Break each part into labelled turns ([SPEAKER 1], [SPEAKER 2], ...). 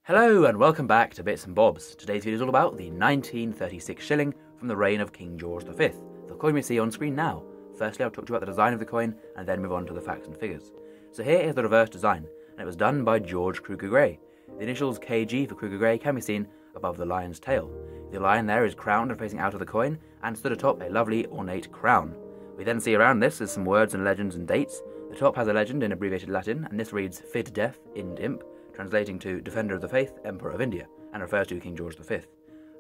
[SPEAKER 1] Hello and welcome back to Bits and Bobs. Today's video is all about the 1936 shilling from the reign of King George V, the coin we see on screen now. Firstly, I'll talk to you about the design of the coin and then move on to the facts and figures. So here is the reverse design, and it was done by George Kruger Gray. The initials KG for Kruger Gray can be seen above the lion's tail. The lion there is crowned and facing out of the coin, and stood atop a lovely ornate crown. We then see around this is some words and legends and dates. The top has a legend in abbreviated Latin, and this reads Fid Def Ind Imp, translating to Defender of the Faith, Emperor of India, and refers to King George V.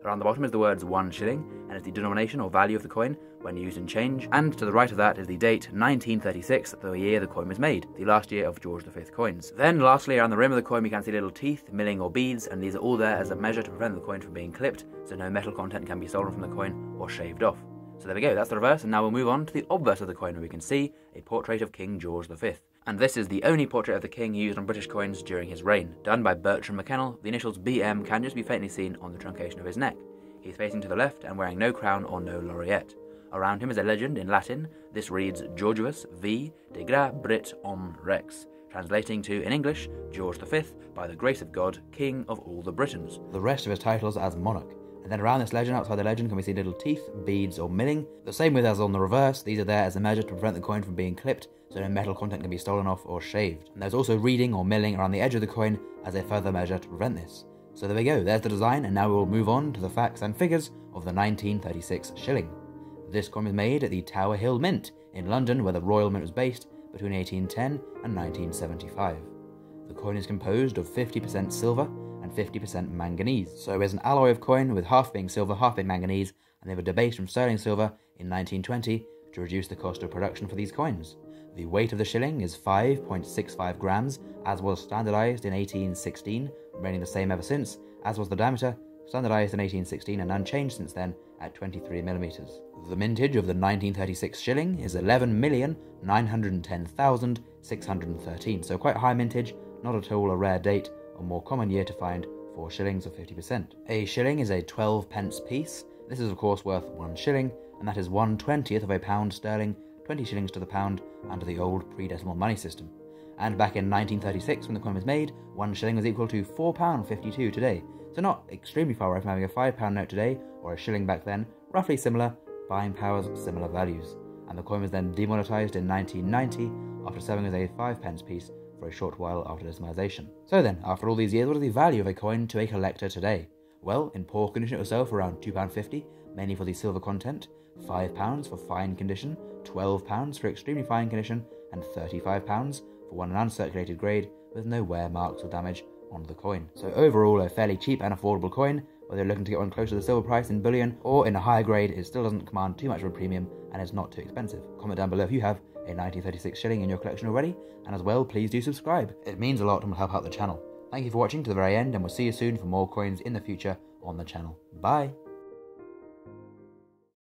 [SPEAKER 1] Around the bottom is the words 1 shilling, and is the denomination or value of the coin when used in change, and to the right of that is the date 1936, the year the coin was made, the last year of George V coins. Then lastly, around the rim of the coin we can see little teeth, milling or beads, and these are all there as a measure to prevent the coin from being clipped, so no metal content can be stolen from the coin or shaved off. So there we go, that's the reverse, and now we'll move on to the obverse of the coin where we can see a portrait of King George V. And this is the only portrait of the king used on British coins during his reign. Done by Bertram McKennell, the initials BM can just be faintly seen on the truncation of his neck. He is facing to the left and wearing no crown or no laureate. Around him is a legend in Latin. This reads Georgius V de gra Brit om Rex, translating to, in English, George V, by the grace of God, King of all the Britons. The rest of his titles as monarch. And then around this legend, outside the legend, can we see little teeth, beads or milling. The same with as on the reverse, these are there as a measure to prevent the coin from being clipped, so no metal content can be stolen off or shaved. And there's also reading or milling around the edge of the coin as a further measure to prevent this. So there we go, there's the design, and now we will move on to the facts and figures of the 1936 shilling. This coin was made at the Tower Hill Mint in London, where the Royal Mint was based, between 1810 and 1975. The coin is composed of 50% silver and 50% manganese. So it's an alloy of coin with half being silver, half being manganese, and they were debased from sterling silver in 1920 to reduce the cost of production for these coins. The weight of the shilling is 5.65 grams, as was standardised in 1816, remaining the same ever since, as was the diameter, standardised in 1816 and unchanged since then at 23mm. The mintage of the 1936 shilling is 11,910,613, so quite a high mintage, not at all a rare date or more common year to find for shillings of 50%. A shilling is a 12 pence piece. This is of course worth 1 shilling, and that is 1/20th of a pound sterling, 20 shillings to the pound under the old pre-decimal money system. And back in 1936, when the coin was made, 1 shilling was equal to £4.52 today. So not extremely far away from having a £5 note today, or a shilling back then, roughly similar, buying powers, similar values. And the coin was then demonetised in 1990 after serving as a 5 pence piece for a short while after decimalisation. So then, after all these years, what is the value of a coin to a collector today? Well, in poor condition it will sell for around £2.50, mainly for the silver content, £5 for fine condition, £12 for extremely fine condition, and £35 for one in uncirculated grade with no wear marks or damage on the coin. So overall, a fairly cheap and affordable coin. Whether you're looking to get one close to the silver price in bullion or in a higher grade, it still doesn't command too much of a premium and is not too expensive. Comment down below if you have a 1936 shilling in your collection already, and as well, please do subscribe. It means a lot and will help out the channel. Thank you for watching to the very end, and we'll see you soon for more coins in the future on the channel. Bye!